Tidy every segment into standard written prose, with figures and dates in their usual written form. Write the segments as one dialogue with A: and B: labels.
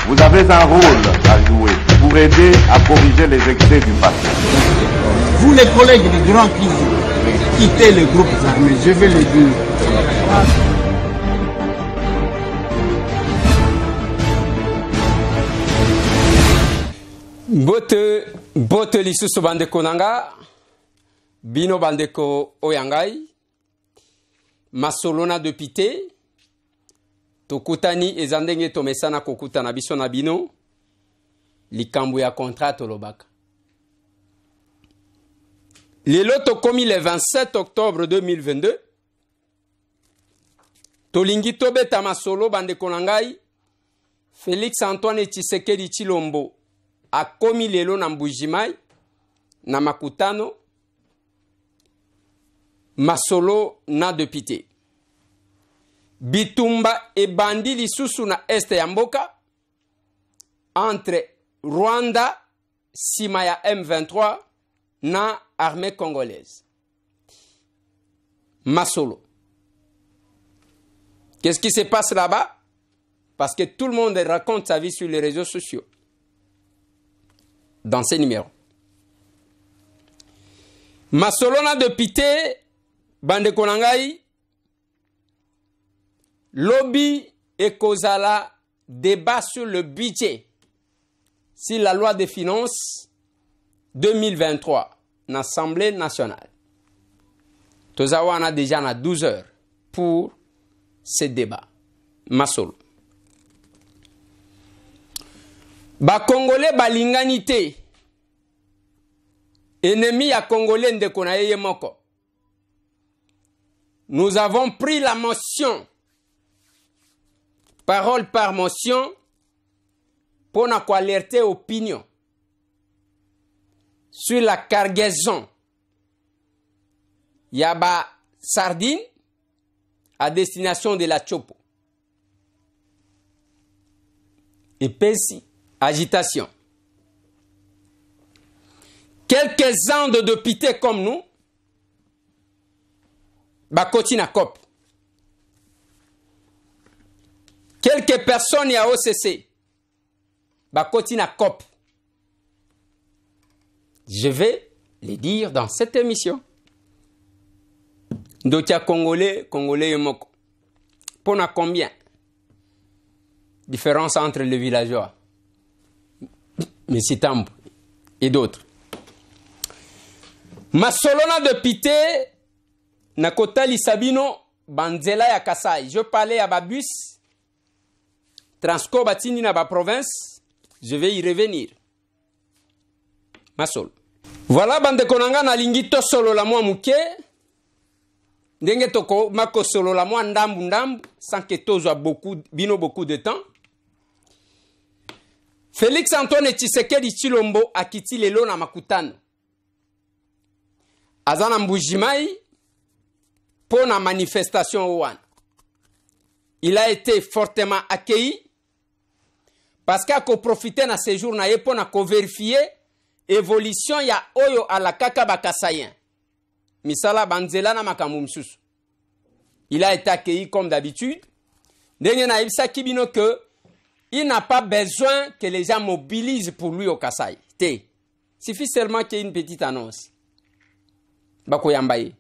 A: Vous avez un rôle à jouer pour aider à corriger les excès du passé.
B: Vous les collègues du Grand qui quittez les groupes armés, je vais le dire.
C: Bote lisusu bandeko nanga, bino bandeko oyangai, masolona de pite, tokutani ezandenge tomesana kokuta na biso na bino, likambu ya contrat lobaka. Lelo tokomi le 27 octobre 2022, tolingi tobeta masolo bandeko nangai, Félix Antoine Tshisekedi Tshilombo, a komi lelo na Mbujimai, na makutano, masolo na depute. Bitumba e bandi lisusu na este ya mboka, entre Rwanda, sima ya M23, na armée congolaise. Masolo. Qu'est-ce qui se passe là-bas? Parce que tout le monde raconte sa vie sur les réseaux sociaux. Dans ces numéros. Masolona de Pité, Bande Konangai, lobby et Kozala débat sur le budget. Si la loi des finances 2023, l'Assemblée nationale. Tozawa on a déjà 12 heures pour ce débat. Masolo. Ba Congolais balinganité. Ennemi à Congolais ndeko na yeye moko. Nous avons pris la motion, parole par motion, pour nous alerter opinion sur la cargaison Yaba sardine à destination de la Chopo. Et Pessi. Agitation. Quelques-uns de députés comme nous, bakoti na COP. Quelques personnes à OCC, bakoti na COP. Je vais les dire dans cette émission. Dotia Congolais, Congolais et Moko. Pona combien? Différence entre les villageois. Messitambo et d'autres. Masolona de Pité, Nakotali Sabino, Banzela ya Kasai. Je parlais à Babus, Transco Batini na ba province, je vais y revenir. Masol. Voilà bande konanga na lingito solo la moi muke. Ndenge toko mako solo la moi ndambu ndambu, sans que tozo beaucoup de temps. Félix Antoine Tshisekedi Tshilombo akiti lelo na makutano. Azana Mbujimai pour la manifestation ouan. Il a été fortement accueilli parce qu'il a profité de ce jour pour vérifier l'évolution ya oyo à la kaka bakasayen. Misala banzela na makambu msusu. Il a été accueilli comme d'habitude. Ndenge na ibisa kibino que il n'a pas besoin que les gens mobilisent pour lui au Kasaï. Il suffit seulement qu'il y ait une petite annonce. Bakoyambaye.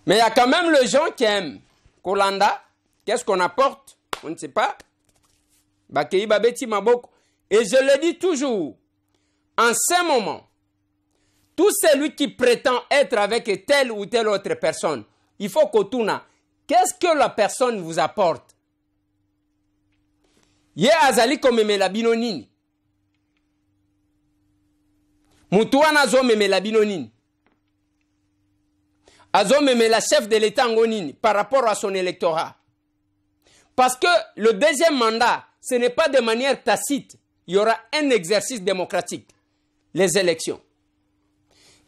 C: Mais il y a quand même les gens qui aiment Kolanda. Qu'est-ce qu'on apporte? On ne sait pas. Bakei babeti maboko. Et je le dis toujours, en ce moment, tout celui qui prétend être avec telle ou telle autre personne, il faut qu'on tourne. Qu'est-ce que la personne vous apporte? Ye azali komemela bino nini? Mutu wana azo memela bino nini? Azo memela chef de l'État ngo nini par rapport à son électorat? Parce que le deuxième mandat, ce n'est pas de manière tacite. Il y aura un exercice démocratique. Les élections.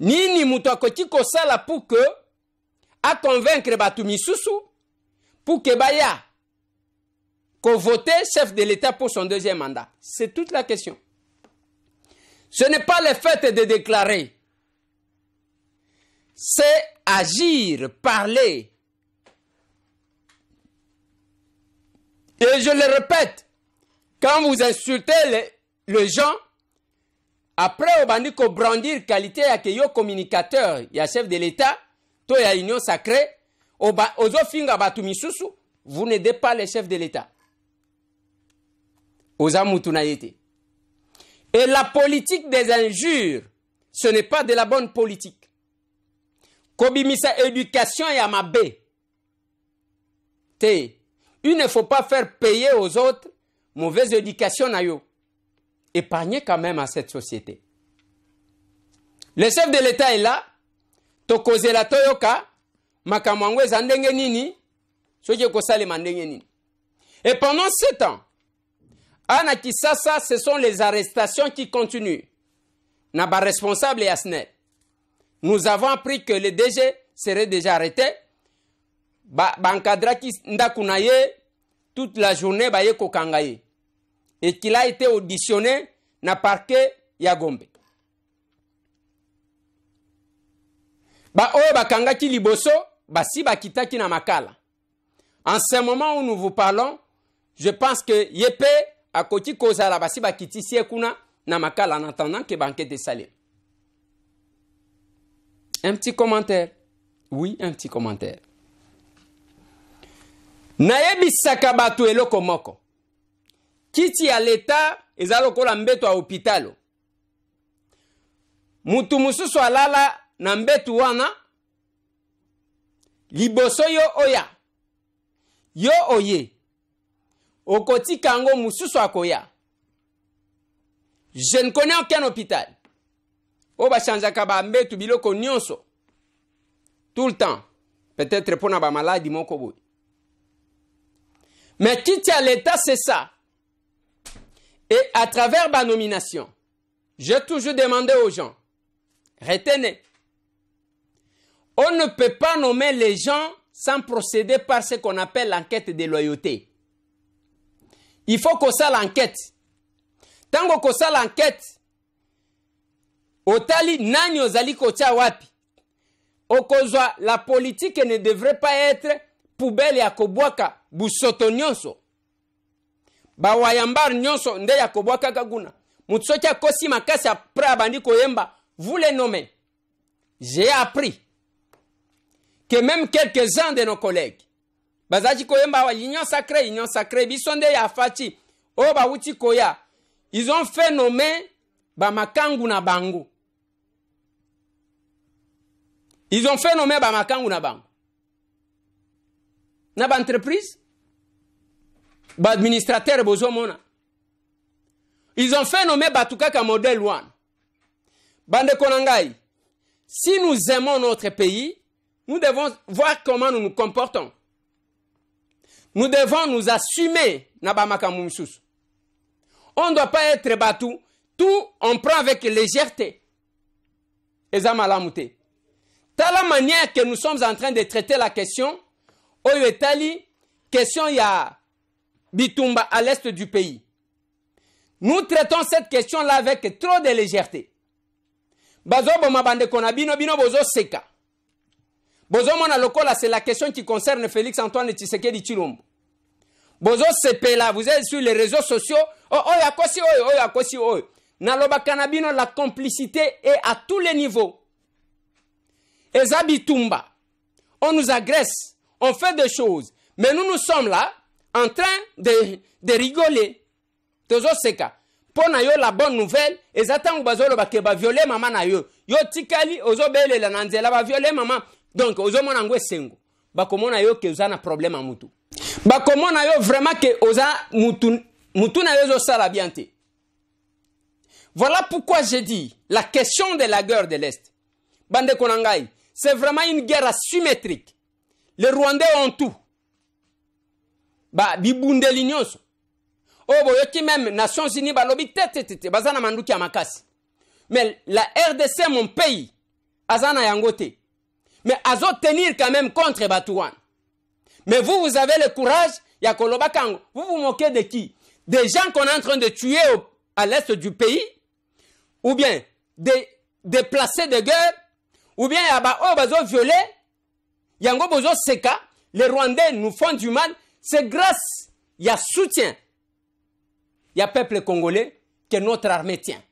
C: Nini mutu akoti kosala pour que a convaincre batu misusu pour que baya qu'on vote chef de l'État pour son deuxième mandat. C'est toute la question. Ce n'est pas le fait de déclarer. C'est agir, parler. Et je le répète, Quand vous insultez les gens, après, on va ko brandir qualité ya que yo communicateur, ya chef de l'État, to ya union sacrée, ozo finga batu misusu, vous n'aidez pas les chefs de l'État. Oza mutuna yete. Et la politique des injures, ce n'est pas de la bonne politique. Kobimisa éducation ya mabe. Il ne faut pas faire payer aux autres mauvaise éducation na yo. Épargnez quand même à cette société. Le chef de l'État est là. Tokoze la toyoka. Makamwangwe zandenge nini. Soje kosale mandenge nini. Et pendant 7 ans, Ana Kisasa, ce sont les arrestations qui continuent. Naba responsable et Asnet. Nous avons appris que le DG serait déjà arrêté. Bankadra ki ndakunaye toute la journée baye kokangaye. Et qu'il a été auditionné na parquet ya Gombe. Ba oyo bakanga ki liboso, si bakita ki na makala. En ce moment où nous vous parlons, je pense que Yepe a koti kozala basi bakiti siekuna na makala en attendant que banquete salé. Un petit commentaire. Oui, un petit commentaire. Nayebi sakabatu eloko moko. Kiti ya l'État ezaloko la mbeto a hôpitalo. Mutu mususu alala na mbetu wana. Liboso yo oya. Yo oye. Okoti kango mususu akoya. Je ne connais aucun hôpital. Oba chanjaka ba mbetu biloko nyonso. Tout le temps. Peut-être pour na ba maladie moko boy. Mais kiti ya l'État c'est ça. Et à travers ma nomination, j'ai toujours demandé aux gens, retenez, on ne peut pas nommer les gens sans procéder par ce qu'on appelle l'enquête de loyauté. Il faut qu'on sache l'enquête. Tant qu'on sache l'enquête, otali nani ozali kocha wapi. Okozwa, la politique ne devrait pas être poubelle ya kobwaka busoto nyonso. Bawayambar nyonso nde ya kobwaka kaguna. Mutsokia kosi makasi après abandi koyemba, vous les nommez. J'ai appris que même quelques-uns de nos collègues, bazaji koyemba wa union sacrée, bisonde ya fachi, o ba uti koya, ils ont fait nommer bamakangu na bangu. Ils ont fait nommer bamakangu na bangu. Na ba entreprise? Ba administrateur bozomona. Ils ont fait nommer Batukaka modèle 1. Bande Konangai, si nous aimons notre pays, nous devons voir comment nous nous comportons. Nous devons nous assumer. On ne doit pas être battu. Tout, on prend avec légèreté. Et ça m'a lamouté. Dans la manière que nous sommes en train de traiter la question, Oyo Etali, question ya Bitumba à l'est du pays. Nous traitons cette question-là avec trop de légèreté. Bazo boma bande konabino bino bozo seka. Bozo mona lokola, c'est la question qui concerne Félix Antoine Tshisekedi Tshilombo. Bozo sepela, vous êtes sur les réseaux sociaux. Oh yakosi oyo. Naloba kanabino, la complicité est à tous les niveaux. Eza Bitumba. On nous agresse, on fait des choses, mais nous sommes là en train de rigoler. Tozo seka. Pona yo la bonne nouvelle, ezatang bazolo bakeba violer maman na yo. Yo tikali ozo bele la nanzela ba violer maman. Donc ozo mona ngwe sengo. Ba komona yo ke uzana problème a mutu. Ba komona yo vraiment que oza mutu na yo zo sala bienté. Voilà pourquoi j'ai dit la question de la guerre de l'Est. Bande konangai, c'est vraiment une guerre asymétrique. Les Rwandais ont tout. Ba bibundeli nyonso. Oh boyoki même Nations Unies balobi tete bazana manduki ya makasi. Mais la RDC mon pays azana yangote. Mais azo tenir quand même contre Batouane. Mais vous avez le courage ya koloba kango. Vous vous moquez de qui? Des gens qu'on est en train de tuer à l'est du pays, ou bien des déplacés de guerre, ou bien yaba oh bazo violé, yango bozo seka, les Rwandais nous font du mal. C'est grâce, il y a soutien. il y a peuple congolais que notre armée tient.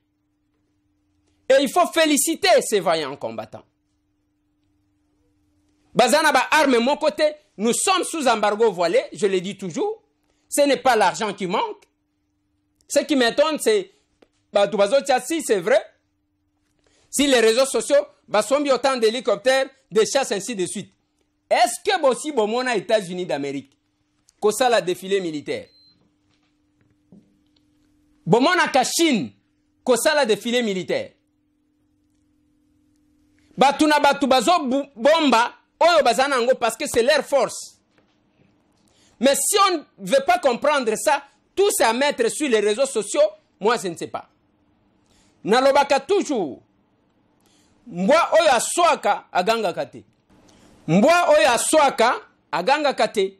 C: Et il faut féliciter ces vaillants combattants. Bazana ba arme mon côté, nous sommes sous embargo voilé, je le dis toujours. Ce n'est pas l'argent qui manque. Ce qui m'étonne, c'est si c'est vrai. Si les réseaux sociaux sont autant d'hélicoptères, de chasse, ainsi de suite. Est-ce que Bossi Bomona États-Unis d'Amérique, que ça la défilé militaire? Bomona Chine, que ça la défilé militaire. Batuna batu bazo bomba, oyo bazana ngo parce que c'est leur force. Mais si on ne veut pas comprendre ça, tout c'est à mettre sur les réseaux sociaux, moi je ne sais pas. Nalobaka toujours. Mbwa oyo aswaka aganga kate. Mbwa oyo aswaka aganga kate.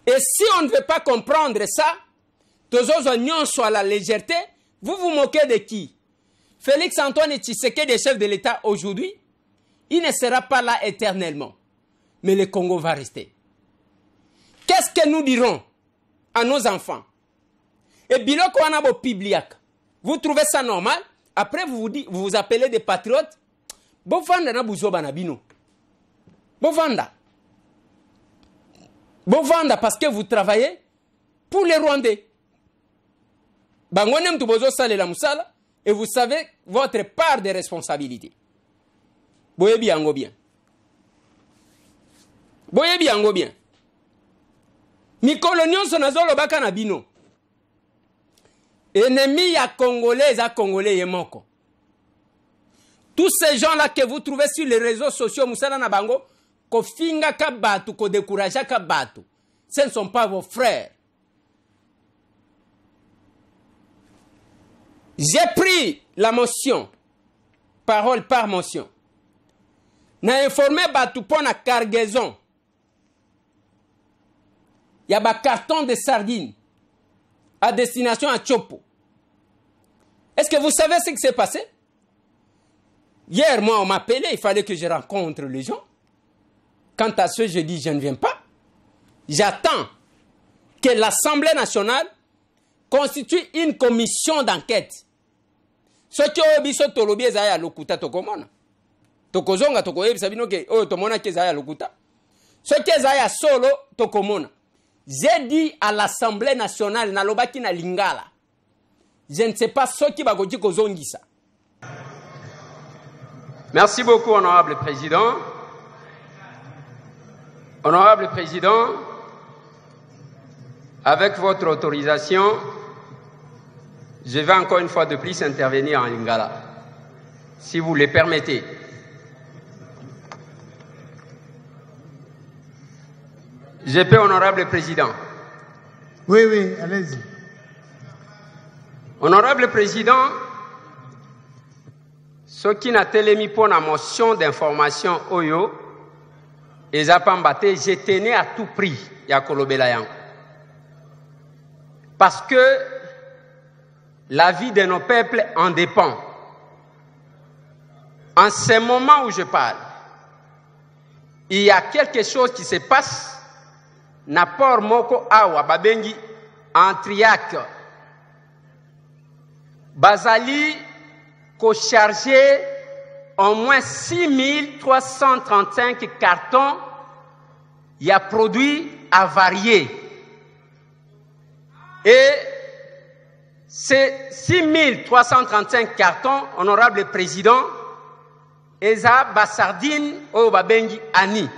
C: Et si on ne veut pas comprendre ça, tous oignons soient à la légèreté, vous vous moquez de qui? Félix Antoine Tshisekedi, chef de l'État aujourd'hui, il ne sera pas là éternellement. Mais le Congo va rester. Qu'est-ce que nous dirons à nos enfants? Et biloko anabo pibliak. Vous trouvez ça normal? Après, vous vous appelez des patriotes. Bovanda na buzoba na bino. Bovanda. Bovanda parce que vous travaillez pour les Rwandais. Bangonem tu bozo sale la musala et vous savez votre part de responsabilité. Boye bien bien. Boye bien bien. Mikolo nyonso nazolo baka na bino. Ennemi ya Congolais à Congolais yemoko. Tous ces gens-là que vous trouvez sur les réseaux sociaux, Moussala Nabango, ko finga kabatu, ko découragea kabatu, ce ne sont pas vos frères. J'ai pris la motion, parole par motion. N'a informé batu pour la cargaison. Il y a un carton de sardines à destination à Tchopo. Est-ce que vous savez ce qui s'est passé? Hier, moi, on m'a appelé, il fallait que je rencontre les gens. Quant à ce, je dis, je ne viens pas. J'attends que l'Assemblée nationale constitue une commission d'enquête. Ce qui est biso tolobi ezaya lokuta tokomona. Tokozonga tokoyebi sabino ke oyo tomona ke ezaya lokuta. Ce qui ezaya solo tokomona. J'ai dit à l'Assemblée nationale, nalobaki na lingala. Je ne sais pas ce qui va goji kozongisa.
D: Merci beaucoup, honorable président. Honorable président, avec votre autorisation, je vais encore une fois de plus intervenir en lingala, si vous le permettez. Je peux, honorable président.
B: Oui, oui, allez-y.
D: Honorable président, ce qui n'a pas mis pour la motion d'information Oyo, et Zapambate, je tenais à tout prix à Kolobelayan. Parce que la vie de nos peuples en dépend. En ce moment où je parle, il y a quelque chose qui se passe. Napor moko awa babengi en triac. Bazali ko chargé au moins 6335 cartons. Il y a produits avariés. Et ces 6335 cartons, honorable président, eza basardine au babengi ani.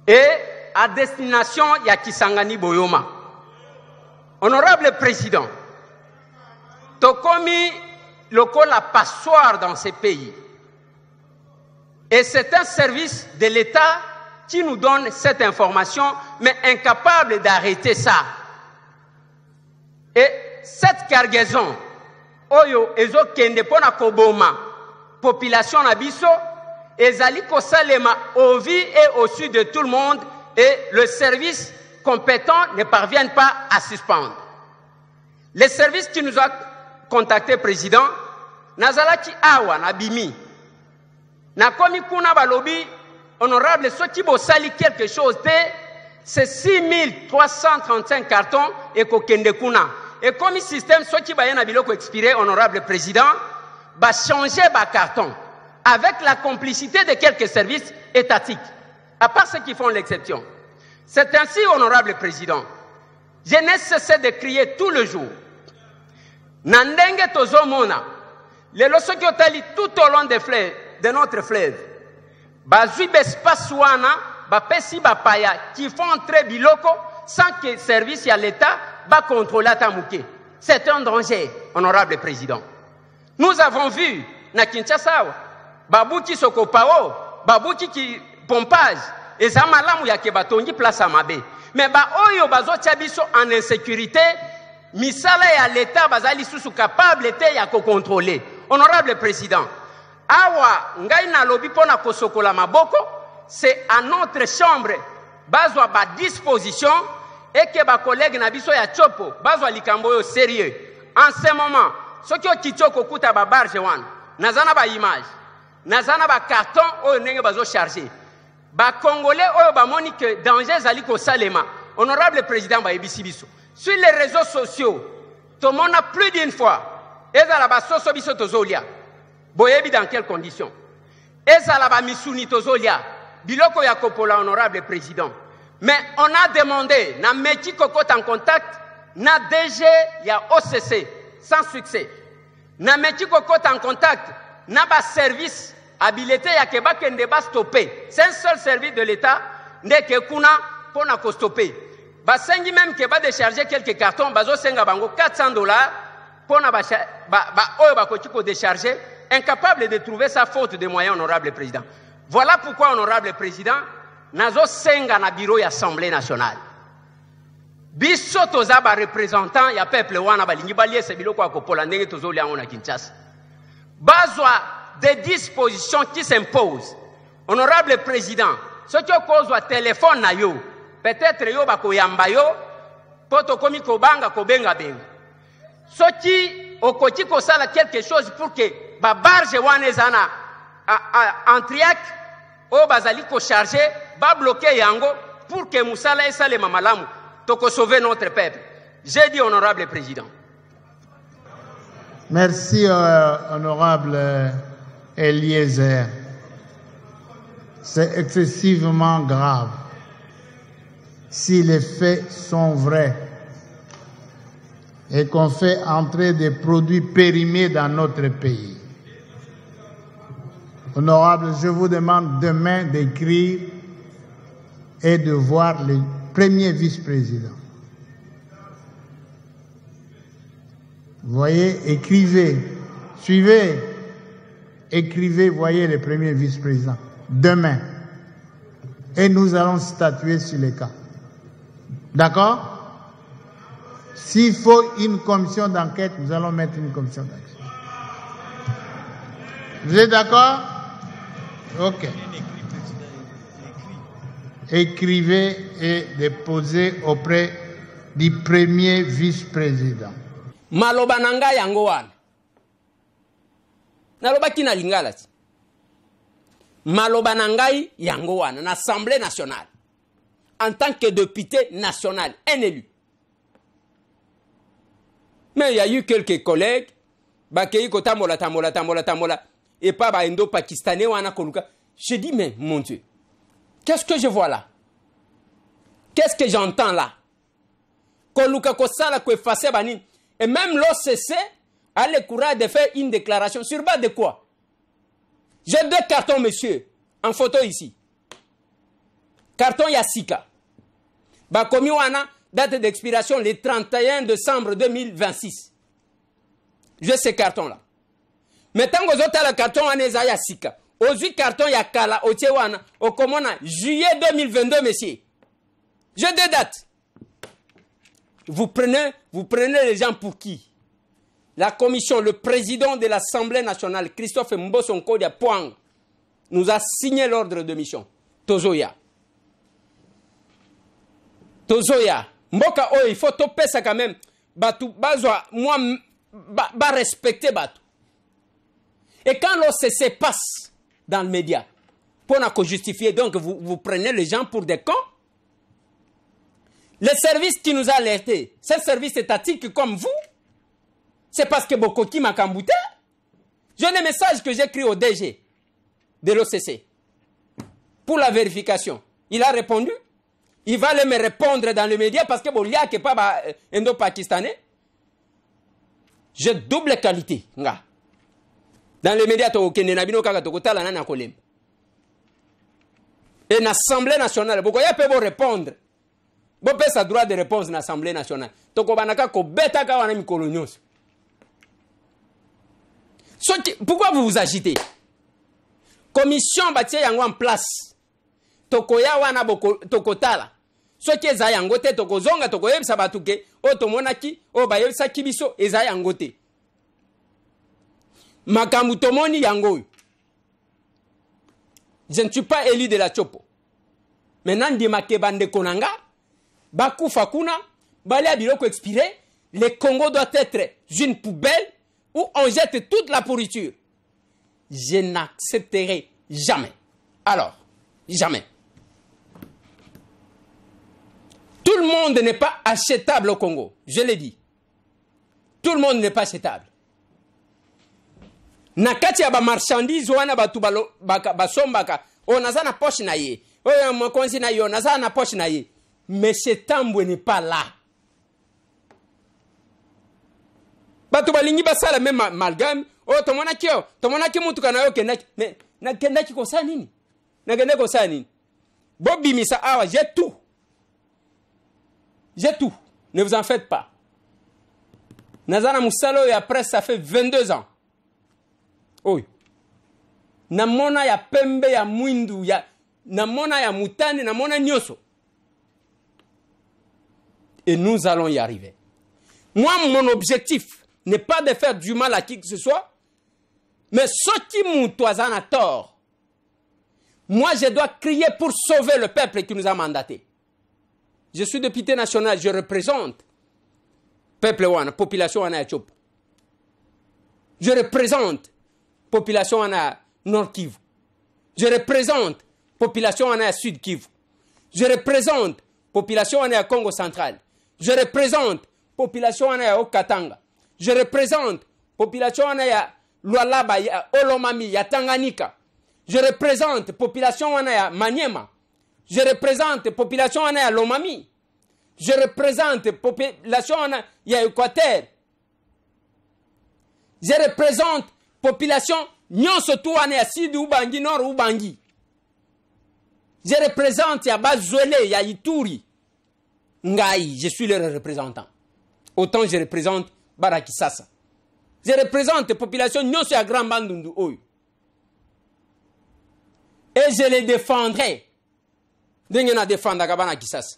D: Et à destination Yakisangani Boyoma. Honorable président, Tokomi loko la passoire dans ces pays. Et c'est un service de l'État qui nous donne cette information, mais incapable d'arrêter ça. Et cette cargaison, Oyo Ezo Kende Pona Koboma, population Nabiso, Ezali Kosalema au vie et au sud de tout le monde, et le service compétent ne parvient pas à suspendre. Les services qui nous ont contacté, président, Nazalaki Awa, Nabimi, Nakomi Kuna Balobi, honorable, ceux qui sali quelque chose, c'est 6335 cartons et kokende kuna. Et comme le système, ceux qui bayen biloko expiré, honorable président, va changer ba carton avec la complicité de quelques services étatiques, à part ceux qui font l'exception. C'est ainsi, honorable président, je n'ai cessé de crier tout le jour. Nandenge tozo mona, les lois qui ont tout au long de notre fleuve, bazui espace wana, bapesi bapaya qui font entrer biloko sans que service à l'État va contrôler Tamouké. C'est un danger, honorable président. Nous avons vu na Kinshasa, babouki sokopao, babouki qui pompage, et ça malamu ya ke batongi place à Mabé. Mais ba oyo bazo tiabiso en insécurité, misala ya l'État bazali sous capable te ya ko contrôler. Honorable président, awa ngai na lobi pona kosokola maboko, c'est à notre chambre bazwa ba disposition et que ba collègue na biso ya chopo bazwa likambo yo sérieux. En ce moment, ce qui est kitoko kuta ba barge wana, nazana ba image, nazana ba carton oyo ndenge bazo charger. Ba Congolais oyo ba moni que danger zali ko salema. Honorable président ba ebisi biso. Sur les réseaux sociaux, tout le monde a plus d'une fois, ezala ba soso biso tozolia. Boyebi dans quelles conditions? Ezala ba misuni tozolia. Biloko ya kopola, honorable président. Mais on a demandé, na meti kokot en contact, na DG ya OCC, sans succès. Na meti kokot en contact, na ba service habilité ya keba kende ba stopper. C'est un seul service de l'État, ndeke kuna pona ko stopper. Ba sengi même keba décharger quelques cartons, bazo senga bango $400 pona ba oyo ba ko décharger, incapable de trouver sa faute de moyens, honorable président. Voilà pourquoi, honorable président, nazo senga na bureau ya Assemblée nationale. Biso toza ba représentant ya peuple wana balingi baliese biloko ya kopola ndenge tozolia na Kinshasa. Bazwa des dispositions qui s'imposent. Honorable président, ce qui kozwa téléphone na yo, peut-être yo bakoyamba yo, poto komi kobanga kobenga benga. Ce qui okoti kosala quelque chose pour que ba barge wana ezana en triac o bazali ko charger ba bloquer yango pour que musala esale mamalamu toko sauver notre peuple. J'ai dit, honorable président.
E: Merci, honorable Eliezer. C'est excessivement grave. Si les faits sont vrais et qu'on fait entrer des produits périmés dans notre pays. Honorable, je vous demande demain d'écrire et de voir les premiers vice-présidents. Voyez, écrivez, suivez, écrivez, voyez les premiers vice-présidents demain. Et nous allons statuer sur les cas. D'accord? S'il faut une commission d'enquête, nous allons mettre une commission d'enquête. Vous êtes d'accord? Ok. Écrivez et déposez auprès du premier vice-président.
C: Maloba nanga yango wana. Naloba kina lingala. Maloba nangai yango wana na Assemblée nationale. En tant que député national, un élu. Mais il y a eu quelques collègues, bakei ko tamola, et pas ba indo-pakistanais wana koluka. Je dis, mais mon Dieu, qu'est-ce que je vois là? Qu'est-ce que j'entends là? Koluka kosala ko effacer bani. Et même l'OCC a le courage de faire une déclaration. Sur base de quoi? J'ai 2 cartons, monsieur, en photo ici. Carton Yassika. Bakomi wana, date d'expiration le 31 décembre 2026. J'ai ces cartons-là. Maintenant, vous avez le carton wana Yassika. Aujourd'hui, carton Yakala, Ochewana, au Komona, juillet 2022, monsieur. J'ai 2 dates. Vous prenez les gens pour qui? La commission, le président de l'Assemblée nationale, Christophe Mbosonko Poang, nous a signé l'ordre de mission. Tozoya. Mboka il faut toper ça quand même. Batou, bazwa, moi, respecter Batou. Et quand l'OCC passe dans le média, pour justifier, donc vous prenez les gens pour des cons. Le service qui nous a alertés, c'est le service étatique comme vous. C'est parce que Bokoki m'a cambouté. J'ai le message que j'ai écrit au DG de l'OCC pour la vérification. Il a répondu. Il va me répondre dans les médias parce que Bolia n'est pas indo-pakistanais. J'ai double qualité. Dans les médias, et l'Assemblée nationale, pourquoi il peut répondre? Vous avez le droit de réponse dans l'Assemblée nationale. Pourquoi vous vous agitez? Commission bâtie en place. Tokoya wana tokotala. Ce qui est yangote tokozonga tokoyeb sabatuke otomonaki o bayeb sakibiso eza yangote. Makamutomoni yango. Je ne suis pas élu de la Chopo. Maintenant, di makebande konanga, baku fakuna, balé biloko expiré, le Congo doit être une poubelle où on jette toute la pourriture. Je n'accepterai jamais. Alors, jamais. Tout le monde n'est pas achetable au Congo. Je l'ai dit. Tout le monde n'est pas achetable. Nakati ya ba marchandise wana batu basombaka onaza na poche na ye oyo mokonzi na yo naza na poche na ye mais ce tambwe n'est pas là batu balingi basala même amalgame o tomona mutu kana yo kendaki mais na kendaki ko sa nini na kende ko sa nini bobi misa awa j'ai tout ne vous en faites pas naza na musalo et après ça fait 22 ans. Oui. Namona ya pembe ya mwindu ya namona ya mutane namona nyoso. Et nous allons y arriver. Moi, mon objectif n'est pas de faire du mal à qui que ce soit, mais ceux qui m'ont à tort. Moi, je dois crier pour sauver le peuple qui nous a mandatés. Je suis député national, je représente peuple wana, population wana ya Chopo. Je représente population en Nord Kivu. Je représente population en Sud Kivu. Je représente population en Congo central. Je représente population en Okatanga. Je représente population en Lualaba, Olomami, Tanganyika. Je représente population en Maniema. Je représente population en Lomami. Je représente population en Équateur. Je représente population nyonso tuane ya Sud Ubangi Nord Ubangi. Je représente ya Bazwele ya Ituri. Ngai, je suis leur représentant. Autant je représente Barakisasa. Je représente population nyonso ya Grand Bandundu Oyo. Et je les défendrai. Dengena défendre Barakisasa.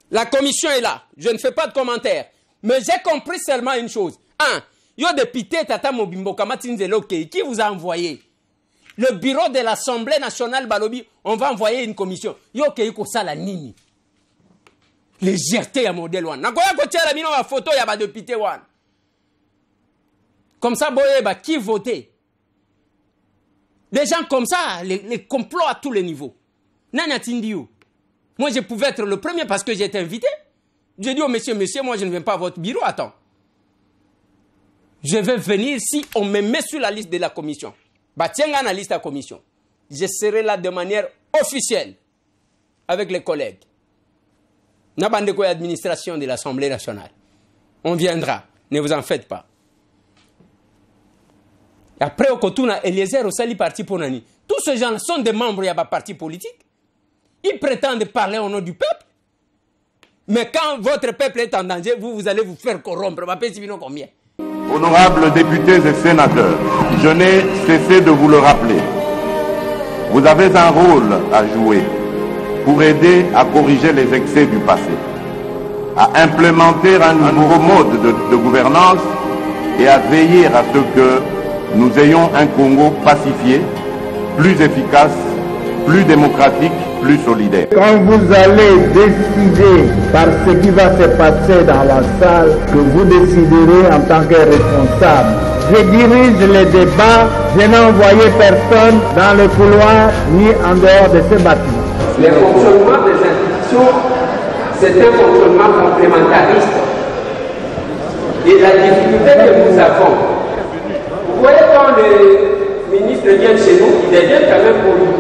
C: La commission est là. Je ne fais pas de commentaires. Mais j'ai compris seulement une chose. Yo député Tata Mobimbo Kamatinzelo qui vous a envoyé? Le bureau de l'Assemblée nationale Balobi, on va envoyer une commission. Yo Keiko Sala Nini. Légèreté à modèle one. Nakoya Kotiara Mino a photo ya ba député one. Comme ça, boyeba, qui votait? Des gens comme ça, les complots à tous les niveaux. Nana Tindiou. Moi, je pouvais être le premier parce que j'ai été invité. J'ai dit au monsieur, moi, je ne viens pas à votre bureau. Attends. Je vais venir si on me met sur la liste de la commission. Bah, tiens, la liste de la commission. Je serai là de manière officielle avec les collègues. Nabandeko administration de l'Assemblée nationale. On viendra. Ne vous en faites pas. Après, au Kotuna, Eliezer, au Sali Parti Ponani. Tous ces gens sont des membres de la parti politique. Ils prétendent parler au nom du peuple. Mais quand votre peuple est en danger, vous allez vous faire corrompre. Combien?
A: Honorables députés et sénateurs, je n'ai cessé de vous le rappeler. Vous avez un rôle à jouer pour aider à corriger les excès du passé, à implémenter un nouveau mode de gouvernance et à veiller à ce que nous ayons un Congo pacifié, plus efficace, plus démocratique, plus solidaire.
E: Quand vous allez décider par ce qui va se passer dans la salle, que vous déciderez en tant que responsable. Je dirige les débats, je n'ai envoyé personne dans le couloir ni en dehors de ce bâtiment.
D: Les fonctionnements des institutions c'est un fonctionnement complémentariste. Et la difficulté que nous avons, vous voyez quand le ministre vient chez nous, il devient quand même pour nous.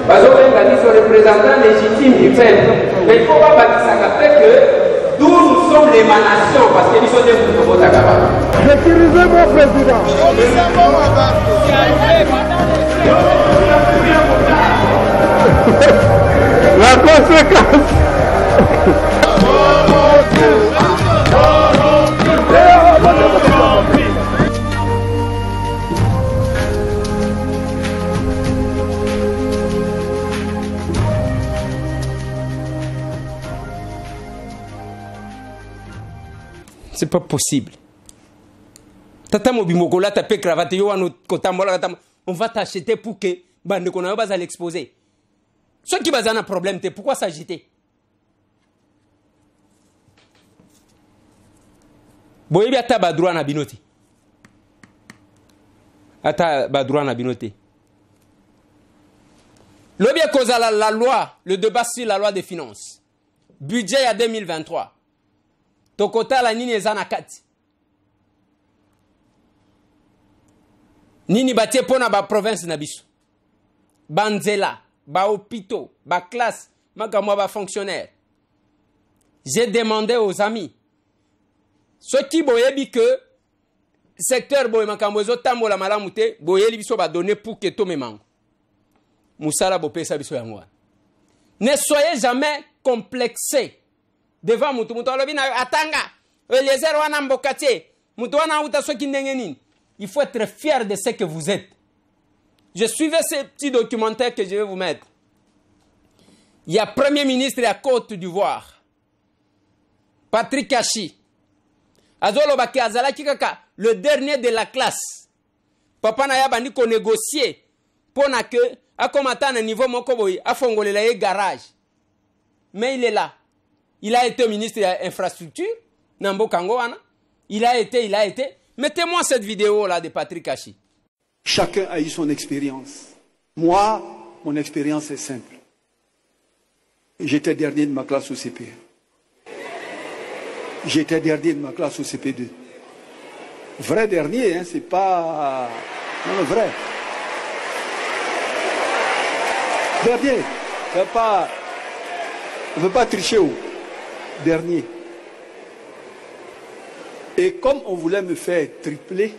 D: Parce qu'on a dit son représentant légitime du peuple. Mais il ne faut pas bâtir ça que d'où nous sommes l'émanation, parce que nous sommes des Moutoumo Takaba.
F: Sécurisez mon président. La conséquence.
C: C'est pas possible. Tata Mobimokola tapé cravate yo anu kotambola on va t'acheter pour que bande qu'on a pas à l'exposer. Ceux qui bazana problème te pourquoi s'agiter? Boyebi ata badroit na binoti. Ata badroit na binoti. L'objet cause la loi, le débat sur la loi des finances. Budget à 2023. Tokota la nini ezana kati. Nini batie pona ba province na biso. Banzela, ba hôpitaux, ba classe, makamwa ba fonctionnaire. J'ai demandé aux amis. Ceux qui boyebi que secteur boye makambo zo tambola malamu te, boyeli biso ba donner pour que to memango. Musala bo pesa biso yango. Ne soyez jamais complexés. Devant mutu alobi na atanga Eliezer wana mbokate mutu wana uta soki ndenge nini. Il faut être fier de ce que vous êtes. Je suivais ces petits documentaires que je vais vous mettre. Il y a Premier ministre à Côte d'Ivoire, Patrick Kachi. Azolo baki azalaki kaka le dernier de la classe. Papa na ya bandi ko négocier pour na que akomata na niveau moko boy afongolela ye garage. Mais il est là. Il a été ministre de l'infrastructure, Nambo Kangoana. Il a été. Mettez-moi cette vidéo-là de Patrick Kachi.
G: Chacun a eu son expérience. Moi, mon expérience est simple. J'étais dernier de ma classe au CP. J'étais dernier de ma classe au CP2. Vrai dernier, hein, c'est pas... Non, vrai. Dernier. On ne veut pas tricher où. Dernier. Et comme on voulait me faire tripler,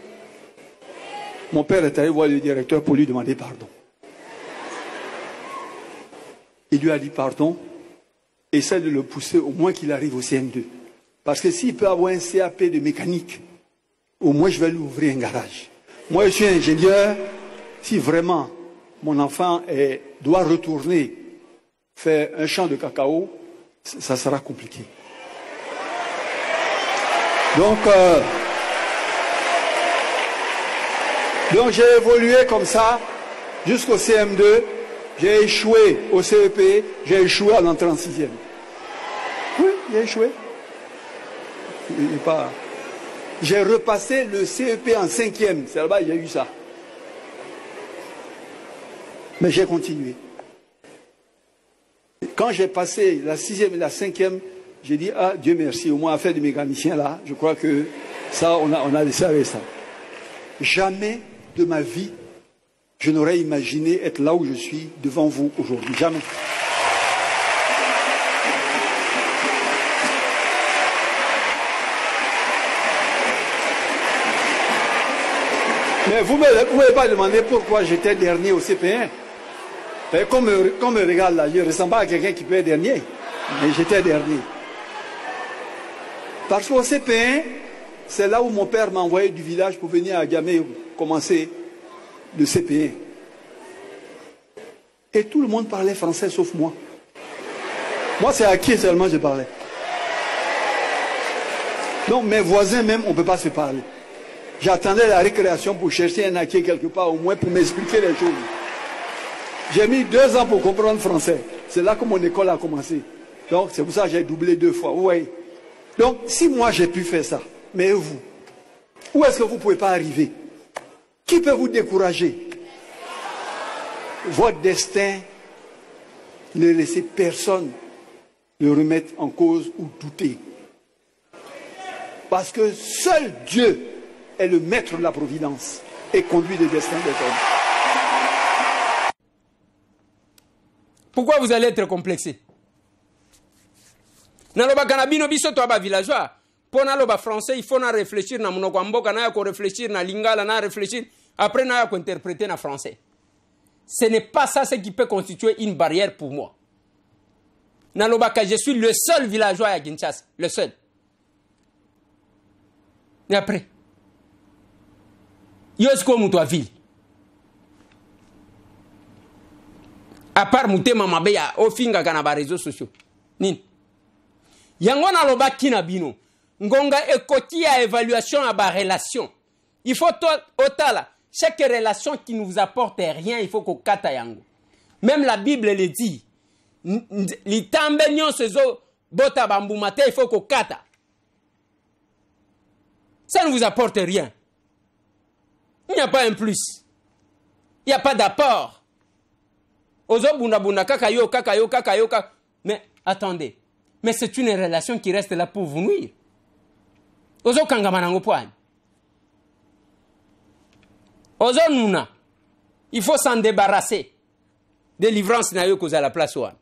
G: mon père est allé voir le directeur pour lui demander pardon. Il lui a dit pardon, essaie de le pousser au moins qu'il arrive au CM2. Parce que s'il peut avoir un CAP de mécanique, au moins je vais lui ouvrir un garage. Moi je suis ingénieur, si vraiment mon enfant doit retourner faire un champ de cacao, ça sera compliqué. Donc j'ai évolué comme ça jusqu'au CM2. J'ai échoué au CEP, j'ai échoué à l'entrée en 6e. Oui, j'ai échoué. J'ai repassé le CEP en 5e. C'est là-bas il y a eu ça. Mais j'ai continué. Quand j'ai passé la 6e et la 5e, j'ai dit, ah, Dieu merci, au moins affaire de mécanicien là, je crois que ça, on a laissé avec ça. Jamais de ma vie, je n'aurais imaginé être là où je suis devant vous aujourd'hui. Jamais. Mais vous ne pouvez pas demander pourquoi j'étais dernier au CP1. Comme me regarde là, je ne ressemble pas à quelqu'un qui peut être dernier. Mais j'étais dernier. Parce qu'au CP1, c'est là où mon père m'a envoyé du village pour venir à Gamay commencer le CP1. Et tout le monde parlait français sauf moi. Moi, c'est à qui seulement je parlais. Donc mes voisins même, on ne peut pas se parler. J'attendais la récréation pour chercher un acquis quelque part, au moins pour m'expliquer les choses. J'ai mis 2 ans pour comprendre français. C'est là que mon école a commencé. Donc c'est pour ça que j'ai doublé 2 fois. Vous voyez. Donc si moi j'ai pu faire ça, mais vous, où est-ce que vous ne pouvez pas arriver? Qui peut vous décourager? Votre destin, ne laissez personne le remettre en cause ou douter. Parce que seul Dieu est le maître de la providence et conduit les destins des hommes.
C: Pourquoi vous allez être complexé? Naloba kanabino biso to aba villageois. Pour naloba français, il faut na réfléchir na monoko mboka na ko réfléchir na lingala na réfléchir après na ko interpréter na français. Ce n'est pas ça ce qui peut constituer une barrière pour moi. Naloba ka je suis le seul villageois à Kinshasa, le seul. Et après yosko muto ville. À part mutema mabeya ofinga kana ba réseaux sociaux. Nini? Yango na loba kina bino. Ngonga ekoti ya évaluation à ba relation. Il faut otala chaque relation qui nous apporte rien, il faut qu'on kata yango. Même la Bible le dit. Litambe nyonso zo bota bambumate, il faut qu'on kata. Ça ne vous apporte rien. Il n'y a pas un plus. Il n'y a pas d'apport. Ozo bunda bunda kakayo kakayo kakayo kakayo. Mais attendez. Mais c'est une relation qui reste là pour vous nuire. Ozo kangamanango poani. Ozo nuna. Il faut s'en débarrasser. Délivrance na yo cause à la place ouane.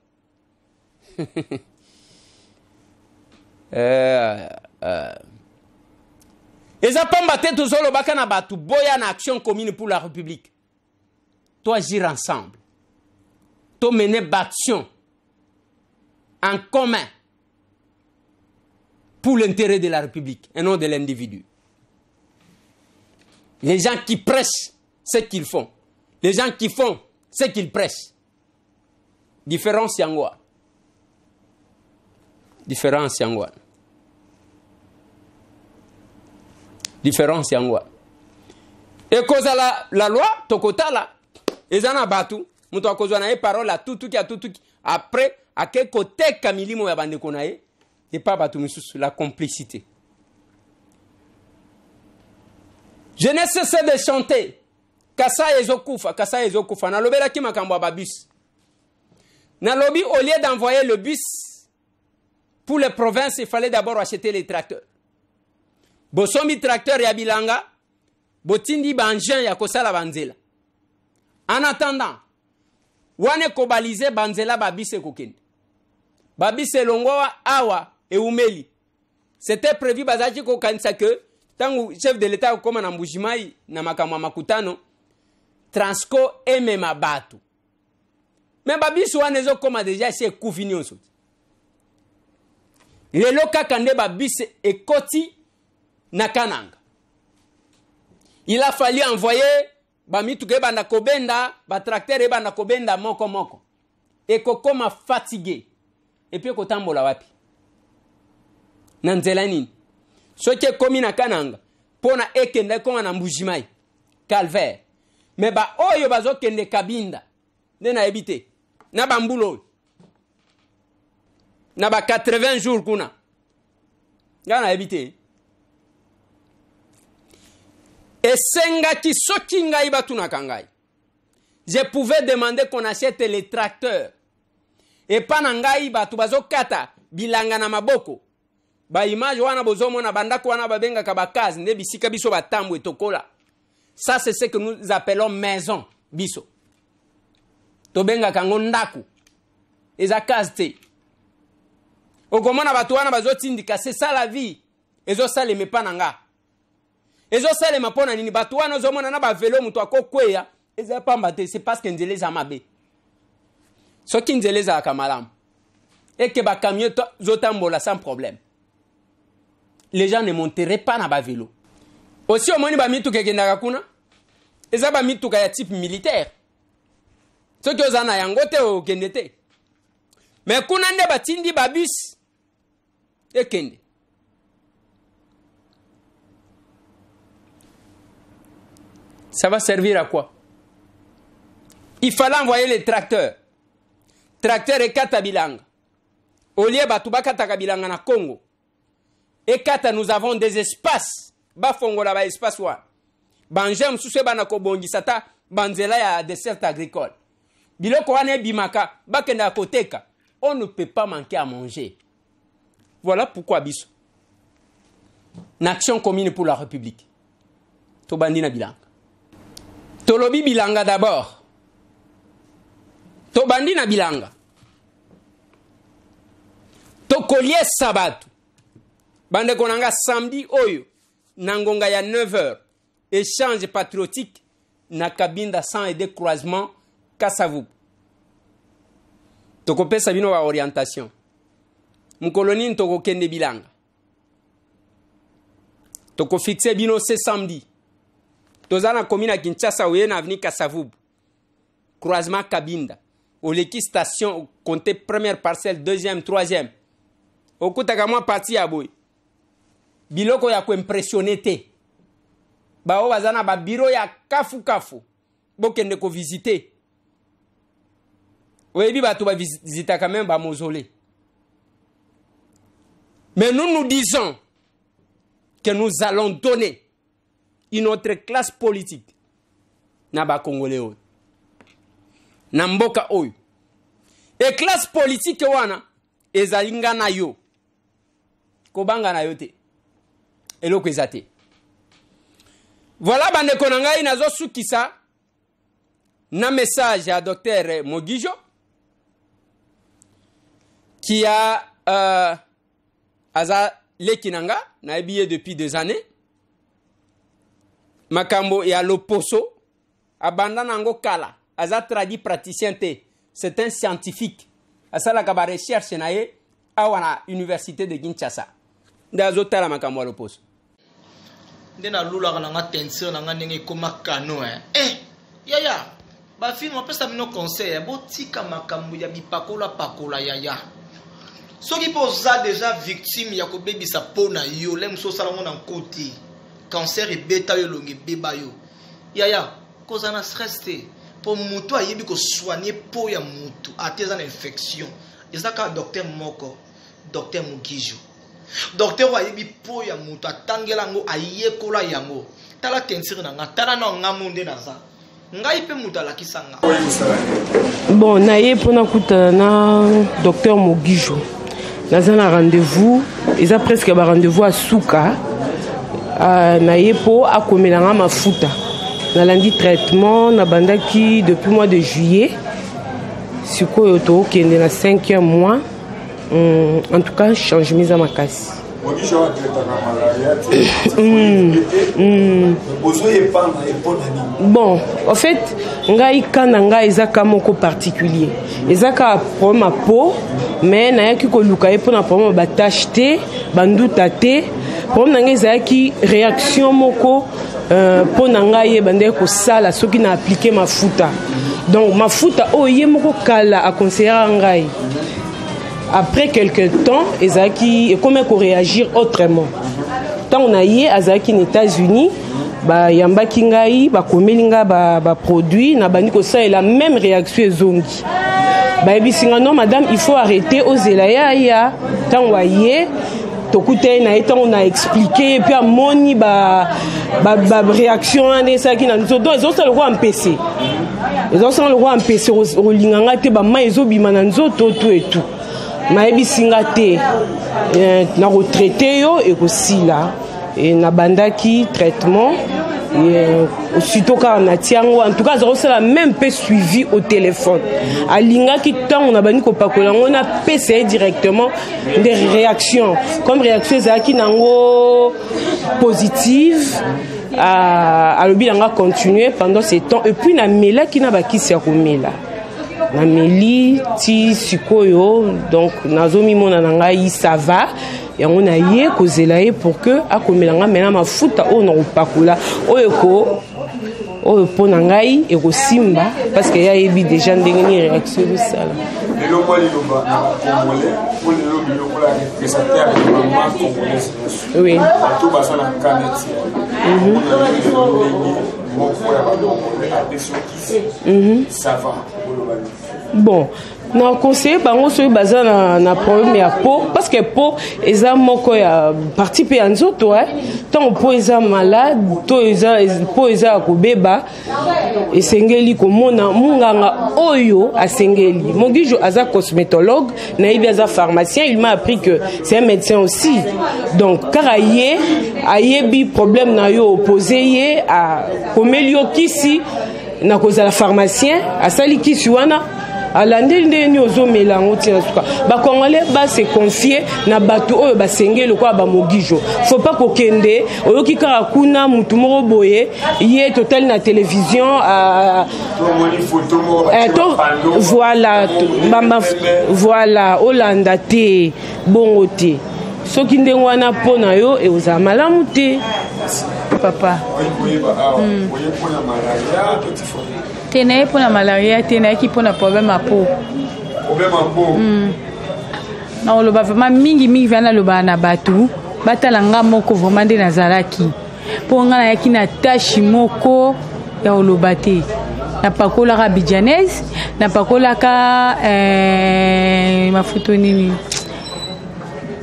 C: Eza pamba te tozolo baka na batu boya na action commune pour la République. Toi agir ensemble. Toi mener l'action en commun pour l'intérêt de la République et non de l'individu. Les gens qui prêchent ce qu'ils font. Les gens qui font ce qu'ils prêchent. Différence yangwa. Différence yangwa. Différence yangwa. Et cause la loi, tokotala, ezana batu, muto akozwa na parole à tout après à quel côté Kamili mo yabande konaye et pas batu misusu la complicité. Je ne cesse de chanter kasa ezokufa na lobela ki makambo ba bus. Na lobi au lieu d'envoyer le bus pour les provinces, il fallait d'abord acheter les tracteurs. Bosomi tracteur ya bilanga, botindi banjen ya kosala banzela. En attendant, wane kobalize banzela babise kokende. Babise longwa awa et umeli. C'était prévu bazaji ko kanisa que tangu chef de l'état koma na mbujimai na makamwa makutano Transco eme mabatu. Mais babiso wane zo koma déjà c'est kufini so. Lelo kakande babise ekoti na kananga. Il a fallu envoyer bamituke banda kobenda, ba tracteur banda kobenda moko. Et kokoma fatigué. Et puis kotambola wapi. Nanzela nini. Soke komi na kananga. Pona ekende koma na mbujimai. Calvaire. Mais ba oyo bazo kende kabinda. Nena ebite. Na bambulo. Na ba 80 jours kuna. Gana ebite. Et senga ki soki ngai batuna kangai. Je pouvais demander qu'on achète les tracteurs. Et pas nangai batu bazo kata bilanga na maboko. Ba image wana bozomo na bandako wana babenga kabakazi nde bisika biso batambo etokola. Ça c'est ce que nous appelons maison biso. Tobenga kango ndaku. Eza kaste. Okomona batu wana bazo tindika c'est ça la vie. Ezo saleme pa nanga. Ezo salema pona nini batu wana zomona na ba velo muto akokweya. Eza pamba te c'est parce que nzeleza mabe. Soki nzeleza akamalam. Et que ba camion zotambola sans problème. Les gens ne monteraient pas na ba vélo. Aussi au moni ba mituka kendaka kuna. Eza ba mituka ya type militaire. Soki ozana yango te o kendete. Mais kuna nde batindi ba bus. Ekende. Ça va servir à quoi? Il fallait envoyer les tracteurs. Tracteur et kata bilanga. Au lieu batuba kata bilanga na Congo. Et kata nous avons des espaces. Bafongo la ba espace wa. Banjem suse bana ko bongi sata banzela ya dessert agricole. Biloko wane bimaka bakenda koteka. on ne peut pas manquer à manger. Voilà pourquoi biso. N'action commune pour la République. Tobandi na bilanga. Tolobi bilanga d'abord. Tobandi na bilanga. Tokolie sabatu. Bande konanga samedi oyo. Nangonga ya 9h. Échange patriotique. Na Cabinda sans aider croisement. Kasavubu. Tokopesa bino wa orientation. Mkoloni ntoko kende bilanga. Toko fixe bino ce samedi. Tozana commune Kinshasa ouye na avenue Kasavubu. Croisement Cabinda. Oleki station compté première parcelle, deuxième, troisième. Okutaka mwa parti ya boy. Biloko ya ko impressionner te. Ba o bazana ba bureau ya kafu. Bokende ko visiter. Oyebi ba to ba visiter quand même ba mausolée. Mais nous disons que nous allons donner une autre classe politique na ba Congolais oyo. Na mboka oyo. Et classe politique wana ezalinga na yo. Kobanga na yo te. Eloko ezate. Voilà bande konanga inazo sukisa na message à docteur Mogijo qui a aza lekinanga na habillé depuis 2 années. Makambo et à l'opposo abandana ngo kala aza traduit praticien te. C'est un scientifique. Asala kaba recherche na ye awana université de Kinshasa. Ndazo tala makambo à l'opposo.
H: Ndena lula kana nga tension na nga ndenge koma kano yaya ba film pesa mino conseil bo tika makambo ya bipakola yaya soki poza déjà victime ya ko bebisa pona yo lem so sala ngona nkoti cancer et beta yo longi beba yo yaya koza na stress te po mutu ayebi ko soigner po ya mutu ateza na infection ezaka docteur moko docteur Mugijo. Docteur wayebi po ya mutu atangela ngo ayekola yango tala tensire na nga tala na ngamunde naza ngai pe mutu alakisanga.
I: Bon naye pona kuta na docteur Mugijo naza na rendez-vous eza presque ba rendez-vous à Suka naye po akomela nga mafuta na lundi traitement na bandaki depuis mois de juillet sikoyo to kende na 5e mois. En tout cas, change mise à ma casse. Bon, en fait, ngai kananga ezaka moko particulier. Ezaka problème à peau, mais na yaki ko luka e pona problème ba tache te, banduta te. Problème nanga ezaki réaction moko pona ngai bande ko sala soki na appliquer mafuta. Donc mafuta oye moko kala a conseiller ngai. Après quelques temps, Ezaki et comment réagir autrement. Tant on a eu Azaki aux États-Unis, bah yamba kingai, bah komelinga bah produit, na bani ko ça et la même réaction zongi. Bah ebisinga non madame, il faut arrêter aux elaya ya. Tant on a eu tokute na étant on a expliqué et puis à moni bah réaction de ça qui n'a donc ils ont ça le roi en PC. Ils ont ça le roi en PC au linganga te bah ma ezo bimananzo tout et tout. Maebi singate na retraité yo et aussi là et na bandaki traitement et aussitôt quand on a tiango en tout cas c'est la même peu suivi au téléphone alinga ki tant on a bani ko pakola on a PC directement des réactions comme réaction zaki nango positive à lobi nga continuer pendant ces temps et puis na mela ki na bakisi ya komela na meli ti sikoyo donc nazomi mona ngai ça va et on a yé kozela ye pour que akomelanga mena mafuta o na opakula oyeko o pona ngai e kosimba parce que ya yebi déjà ndenge ni réaction de ça là
J: lelo kwa liloba na congolais pour lelo biloko la représenter avec maman congolaise
I: oui
J: tout basa na kaneti
I: bon na conseiller bango soki baza na problème ya peau parce que peau eza moko ya partie pe ya nzoto ntango peau eza malade to peau eza ya kobeba esengeli komona munganga oyo asengeli mogijo aza cosmétologue nayebi aza pharmacien il m'a appris que c'est un médecin aussi donc kaka ye ayebi problème na yo opposé ye akomeli yo kisi na kozala pharmacien asali kisi wana alande ndeni ozomela yango ntina suka bakongole base confie na bato oyo basengeli lokola bamogijo faut pas kokende oyoki kaka kuna mutu moko boye ye totali na télévision voilà olanda te bongo te soki ndenge wana mpo na yo eozala malamu te papa
K: te na ye mpona malaria te nayaki mpona problème ya peau na oloba vraiment mingi vana aloba na bato batala nga moko vraiment nde nazalaki mpo nga nayaki na tashi moko ya oloba te napakolaka abidjanaise napakolaka mafuto nini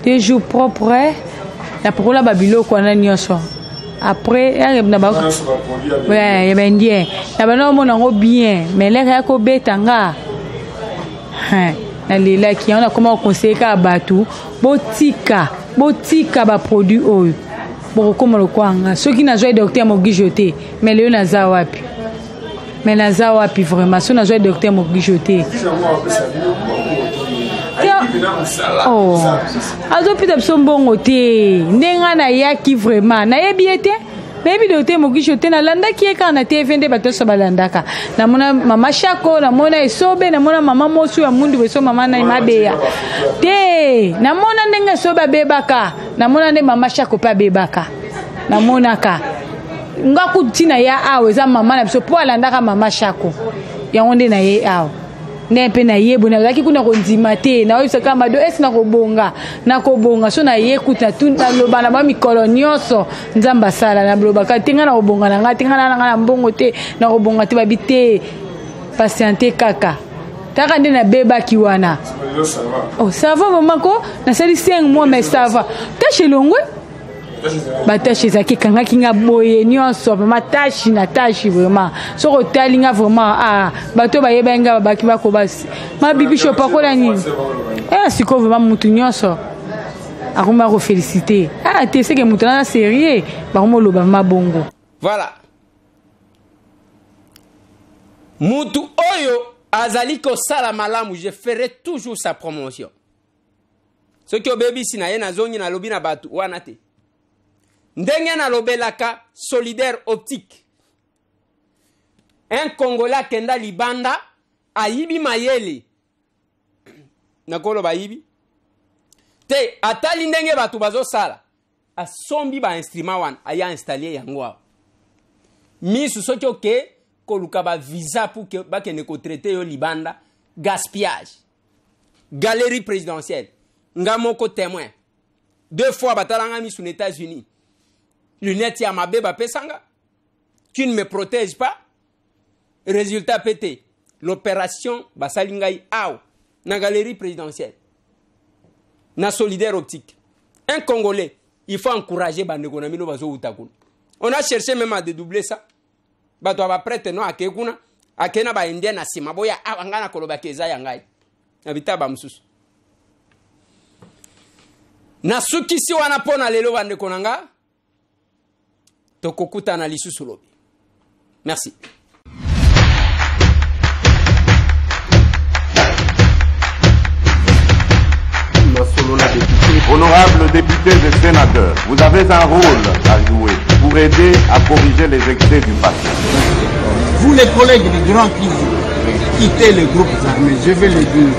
K: 2 jours propre napakola babiloko wana nyonso après na ba ouais ya bendien na bana mona ngo bien mais l'air ya ko betanga na lelaki on a comment conseiller ka batu botika ba produit oyo boko koma lokwanga soki na joie docteur mogijote mais leo naza wapi vraiment so na joie docteur mogijote oh azopita biso mbongo te ndenga na yaki vraiment nayebi ete nayebi docteur mogijote nalandaki ye kaka na tv nde bato nyonso balandaka namona mama shako namona esobe namona mama mosu ya mundu beso mama na mabeya te namona ndenge esobe abebaka namona nde mama shako mpe abebaka namonaka ngaku ntina ya awa eza mama na biso mpo alandaka mama shako yango nde na ye awa ne mpe na ye bona azalaki kuna kondima te naoyebisaka mado esi nakobonga so na ye kuta naloba na bamikolo nyonso nzambe asala nalobaka te ngai na kobonga na ngai te ngai nanga na mbongo te na kobonga te babi te patiente kaka taka nde nabebaki wana oh ça va vraiment ko nasali 5 mois mais ça va tache longwe batashi ezaki kangaki nga boye nyonso vraiment tashi na tashi vraiment soko otali nga vraiment bato bayeba nga babaki bakobasi mabibi shopakola nini siko vraiment mutu nyonso akoma kofélicité te seke mutu na sérieux bakoma oloba mabongo
C: voilà mutu oyo azali kosala malamu je ferai toujours sa promotion soki obebisi na ye nazongi nalobi na bato wana te ndenge na lobelaka solidaire optique un Congolais kenda libanda ayibi mayele nakoloba ayibi te atali ndenge bato bazosala asombi ba instrument wana aya installer yango awa misu soki oke koluka ba visa pour que bakende ko traiter yo libanda gaspillage galerie présidentielle nga moko témoin 2 fois batalanga misu aux États-Unis lunettes ya mabeba pesanga tu ne me protèges pas résultat pété l'opération basalingai aw na galerie présidentielle na solidaire optique un Congolais il faut encourager bandeko na mino bazo utakuna on a cherché même à dédoubler ça bato ba prête no akekuna akena ba indien na sima boya ngana koloba keza ya ngai na bitaba msusu na sukisi wana pona lelo bandeko nanga tokokuta na lisusu lobi. Merci.
A: Honorables députés et sénateurs, vous avez un rôle à jouer pour aider à corriger les excès du passé.
B: Vous les collègues du Grand Kivu, quittez les groupes armés, je vais le dire.